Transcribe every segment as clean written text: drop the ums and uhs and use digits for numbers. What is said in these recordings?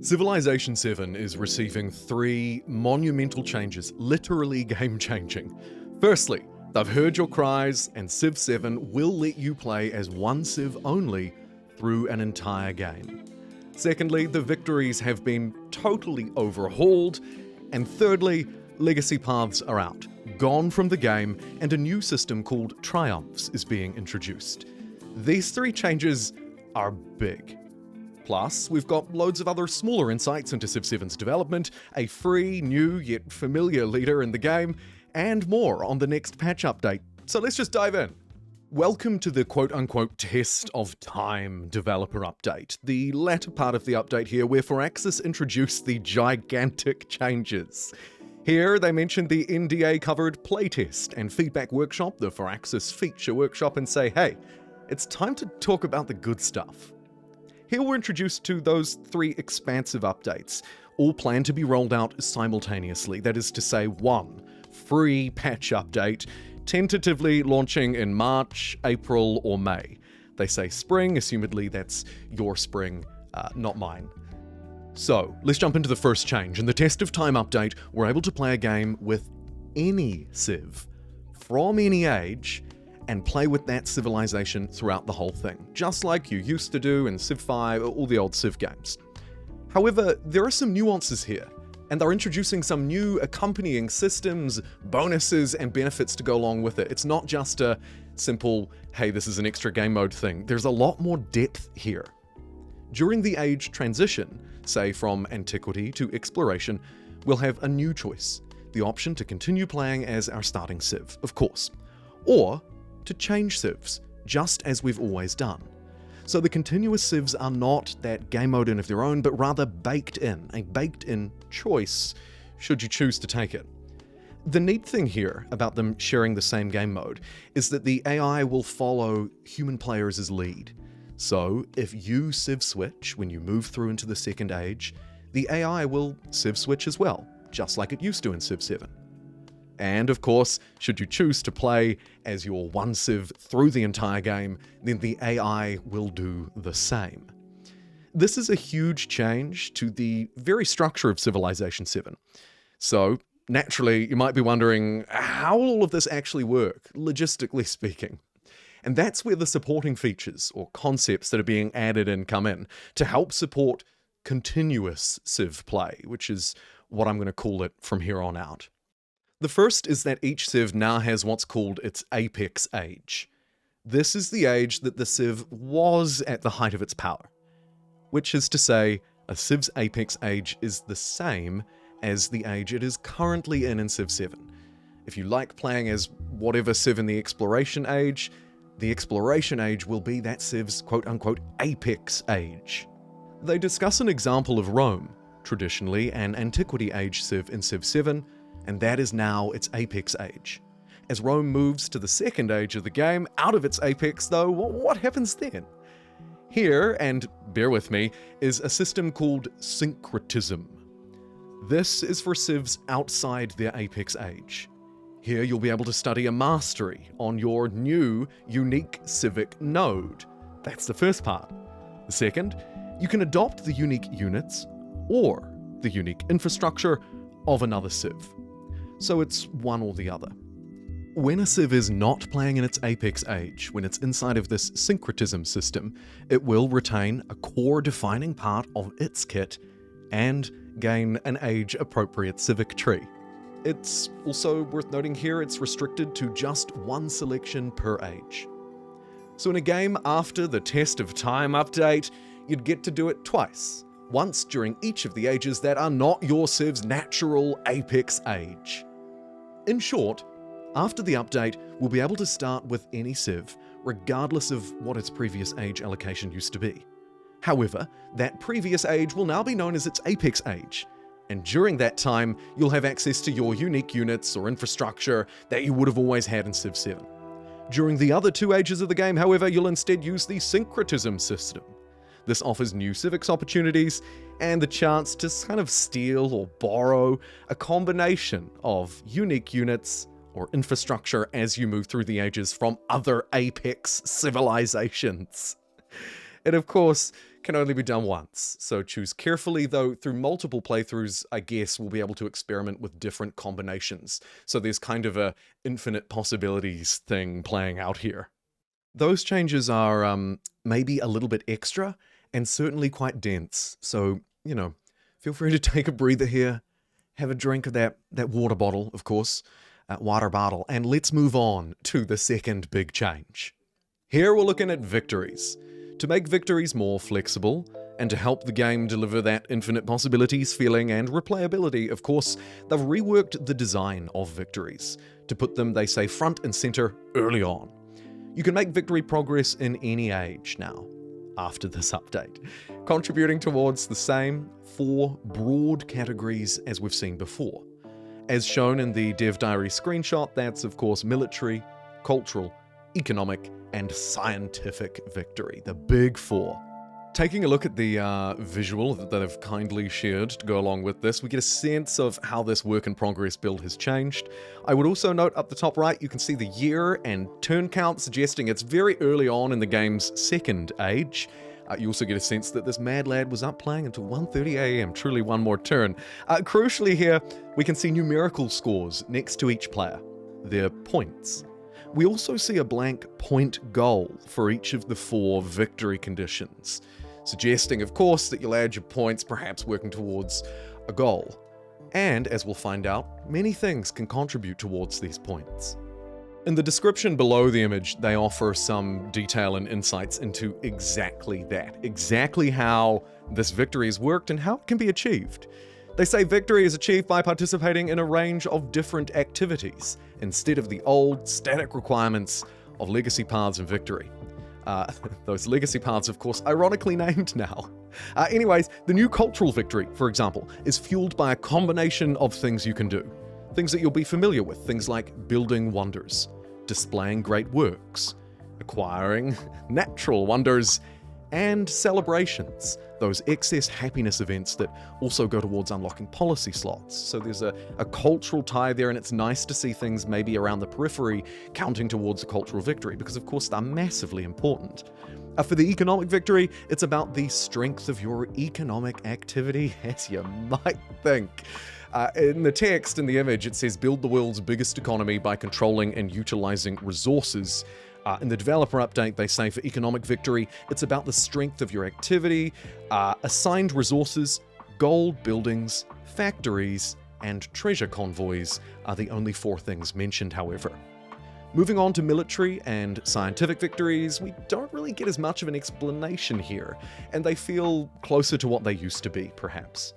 Civilization 7 is receiving 3 monumental changes, literally game-changing. Firstly, they've heard your cries, and Civ 7 will let you play as one civ only through an entire game. Secondly, the Victories have been totally overhauled. And thirdly, legacy paths are out, gone from the game, and a new system called Triumphs is being introduced. These 3 changes are big. Plus, we've got loads of other smaller insights into Civ 7's development, a free, new, yet familiar leader in the game, and more on the next patch update. So let's just dive in. Welcome to the quote-unquote test of time developer update, the latter part of the update here where Firaxis introduced the gigantic changes. Here, they mentioned the NDA-covered playtest and feedback workshop, the Firaxis feature workshop, and say, hey, it's time to talk about the good stuff. Here we're introduced to those 3 expansive updates, all planned to be rolled out simultaneously. That is to say, one free patch update, tentatively launching in March, April, or May. They say spring, assumedly that's your spring, not mine. So, let's jump into the first change. In the Test of Time update, we're able to play a game with any civ, from any age, and play with that civilization throughout the whole thing, just like you used to do in Civ 5 or all the old Civ games. However, there are some nuances here, and they're introducing some new accompanying systems, bonuses, and benefits to go along with it. It's not just a simple, hey, this is an extra game mode thing. There's a lot more depth here. During the age transition, say from Antiquity to Exploration, we'll have a new choice, the option to continue playing as our starting civ, of course, or to change civs, just as we've always done. So the continuous civs are not that game mode in of their own, but rather baked in, a baked-in choice, should you choose to take it. The neat thing here about them sharing the same game mode is that the AI will follow human players as lead. So if you civ switch when you move through into the second age, the AI will civ switch as well, just like it used to in Civ 7. And of course, should you choose to play as your one civ through the entire game, then the AI will do the same. This is a huge change to the very structure of Civilization 7. So, naturally, you might be wondering, how will all of this actually work, logistically speaking? And that's where the supporting features or concepts that are being added in come in to help support continuous civ play, which is what I'm going to call it from here on out. The first is that each civ now has what's called its apex age. This is the age that the civ was at the height of its power, which is to say, a civ's apex age is the same as the age it is currently in Civ 7. If you like playing as whatever civ in the exploration age will be that civ's quote-unquote apex age. They discuss an example of Rome, traditionally an Antiquity age civ in Civ 7, and that is now its apex age. As Rome moves to the second age of the game, out of its apex though, what happens then? Here, and bear with me, is a system called Syncretism. This is for civs outside their apex age. Here you'll be able to study a mastery on your new, unique civic node. That's the first part. The second, you can adopt the unique units or the unique infrastructure of another civ. So it's one or the other. When a civ is not playing in its apex age, when it's inside of this syncretism system, it will retain a core defining part of its kit and gain an age-appropriate civic tree. It's also worth noting here it's restricted to just one selection per age. So in a game after the Test of Time update, you'd get to do it twice. Once during each of the ages that are not your civ's natural apex age. In short, after the update, we'll be able to start with any civ, regardless of what its previous age allocation used to be. However, that previous age will now be known as its apex age, and during that time, you'll have access to your unique units or infrastructure that you would have always had in Civ 7. During the other 2 ages of the game, however, you'll instead use the Syncretism system. This offers new civics opportunities and the chance to kind of steal or borrow a combination of unique units or infrastructure as you move through the ages from other apex civilizations. It of course can only be done once, so choose carefully, though through multiple playthroughs, I guess we'll be able to experiment with different combinations. So there's kind of a infinite possibilities thing playing out here. Those changes are maybe a little bit extra and certainly quite dense. So, you know, feel free to take a breather here, have a drink of that water bottle, of course, water bottle, and let's move on to the second big change. Here we're looking at victories. To make victories more flexible, and to help the game deliver that infinite possibilities feeling and replayability, of course, they've reworked the design of victories to put them, they say, front and center early on. You can make victory progress in any age now, after this update, contributing towards the same 4 broad categories as we've seen before. As shown in the Dev Diary screenshot, that's of course military, cultural, economic, and scientific victory, the big 4. Taking a look at the visual that they've kindly shared to go along with this, we get a sense of how this work in progress build has changed. I would also note up the top right, you can see the year and turn count suggesting it's very early on in the game's second age. You also get a sense that this mad lad was up playing until 1:30 AM, truly one more turn. Crucially here, we can see numerical scores next to each player, their points. We also see a blank point goal for each of the 4 victory conditions, suggesting, of course, that you'll add your points, perhaps working towards a goal. And, as we'll find out, many things can contribute towards these points. In the description below the image, they offer some detail and insights into exactly that, exactly how this victory has worked and how it can be achieved. They say victory is achieved by participating in a range of different activities, instead of the old, static requirements of legacy paths and victory. Those legacy paths, of course, ironically named now. Anyways, the new cultural victory, for example, is fueled by a combination of things you can do. Things that you'll be familiar with, things like building wonders, displaying great works, acquiring natural wonders, and celebrations, those excess happiness events that also go towards unlocking policy slots. So there's a cultural tie there, and it's nice to see things maybe around the periphery counting towards a cultural victory, because of course they're massively important. For the economic victory, it's about the strength of your economic activity, as you might think. In the text, in the image, it says build the world's biggest economy by controlling and utilizing resources. In the developer update, they say for economic victory, it's about the strength of your activity, assigned resources, gold buildings, factories, and treasure convoys are the only 4 things mentioned, however. Moving on to military and scientific victories, we don't really get as much of an explanation here, and they feel closer to what they used to be, perhaps.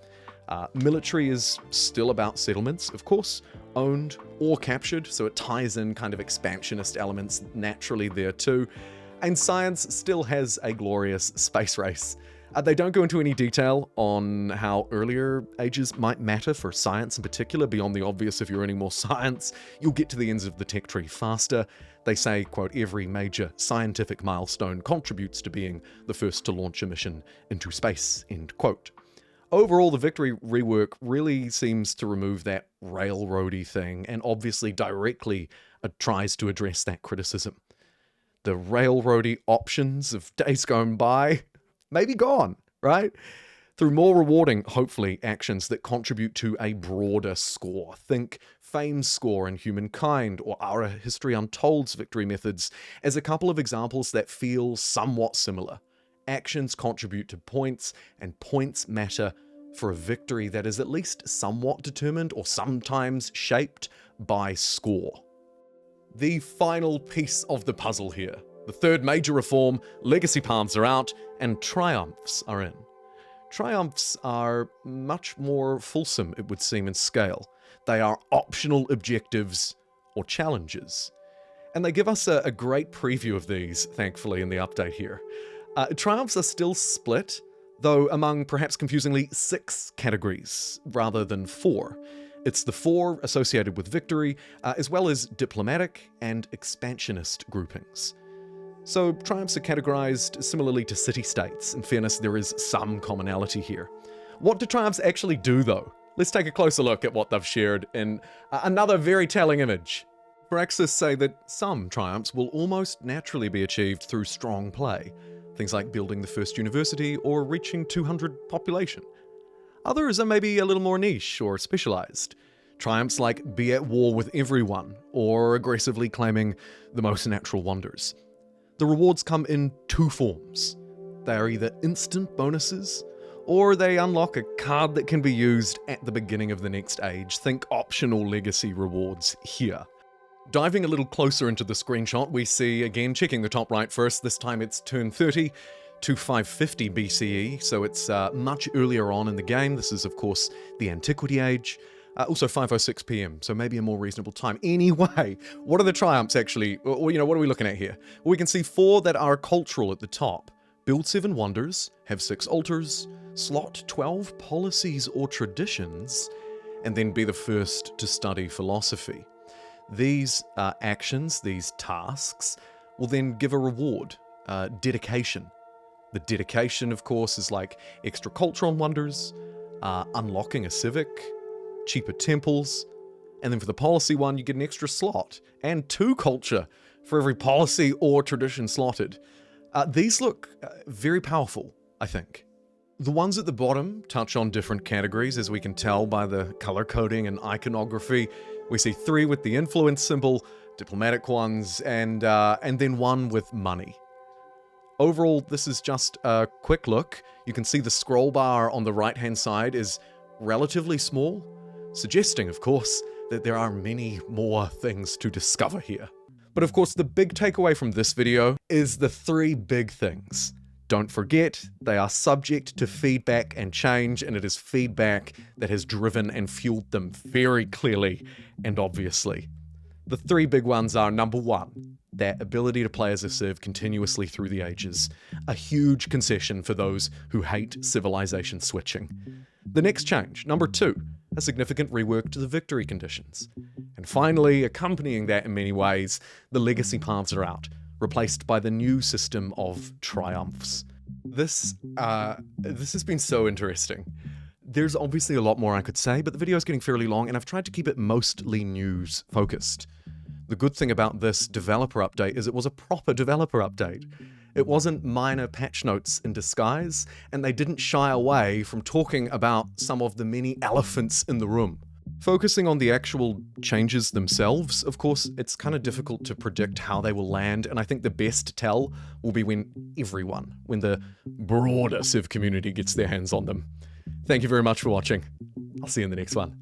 Military is still about settlements, of course, owned or captured, so it ties in kind of expansionist elements naturally there too. And science still has a glorious space race. They don't go into any detail on how earlier ages might matter for science in particular, beyond the obvious. If you're earning more science, you'll get to the ends of the tech tree faster. They say, quote, every major scientific milestone contributes to being the first to launch a mission into space, end quote. Overall, the victory rework really seems to remove that railroady thing, and obviously directly tries to address that criticism. The railroady options of days gone by may be gone, right? Through more rewarding, hopefully, actions that contribute to a broader score. Think Fame's score in Humankind, or Our History Untold's victory methods, as a couple of examples that feel somewhat similar. Actions contribute to points, and points matter for a victory that is at least somewhat determined or sometimes shaped by score. The final piece of the puzzle here. The third major reform, legacy paths are out, and triumphs are in. Triumphs are much more fulsome, it would seem, in scale. They are optional objectives or challenges. And they give us a great preview of these, thankfully, in the update here. Triumphs are still split, though among perhaps confusingly 6 categories rather than 4. It's the 4 associated with victory, as well as diplomatic and expansionist groupings. So triumphs are categorized similarly to city-states. In fairness, there is some commonality here. What do triumphs actually do, though? Let's take a closer look at what they've shared in another very telling image. Praxis say that some triumphs will almost naturally be achieved through strong play. things like building the first university or reaching 200 population. Others are maybe a little more niche or specialized. Triumphs like be at war with everyone or aggressively claiming the most natural wonders. The rewards come in two forms. They are either instant bonuses, or they unlock a card that can be used at the beginning of the next age. Think optional legacy rewards here. Diving a little closer into the screenshot, we see, again, checking the top right first, this time it's turn 30 to 550 BCE, so it's much earlier on in the game. This is, of course, the Antiquity age. Also 5:06 PM, so maybe a more reasonable time. Anyway, what are the triumphs actually? Well, what are we looking at here? Well, we can see 4 that are cultural at the top. Build 7 wonders, have 6 altars, slot 12 policies or traditions, and then be the first to study philosophy. These actions, these tasks, will then give a reward, dedication. The dedication, of course, is like extra cultural wonders, unlocking a civic, cheaper temples, and then for the policy one, you get an extra slot and 2 culture for every policy or tradition slotted. These look very powerful, I think. The ones at the bottom touch on different categories, as we can tell by the color coding and iconography. We see 3 with the influence symbol, diplomatic ones, and then 1 with money. Overall, this is just a quick look. You can see the scroll bar on the right-hand side is relatively small, suggesting, of course, that there are many more things to discover here. But of course, the big takeaway from this video is the 3 big things. Don't forget, they are subject to feedback and change, and it is feedback that has driven and fueled them very clearly and obviously. The 3 big ones are, number 1, that ability to play as a civ continuously through the ages, a huge concession for those who hate civilization switching. The next change, number 2, a significant rework to the victory conditions. And finally, accompanying that in many ways, the legacy paths are out, replaced by the new system of triumphs. This has been so interesting. There's obviously a lot more I could say, but the video is getting fairly long, and I've tried to keep it mostly news focused. The good thing about this developer update is it was a proper developer update. It wasn't minor patch notes in disguise, and they didn't shy away from talking about some of the many elephants in the room. Focusing on the actual changes themselves, of course, it's kind of difficult to predict how they will land, and I think the best tell will be when the broader Civ community gets their hands on them. Thank you very much for watching. I'll see you in the next one.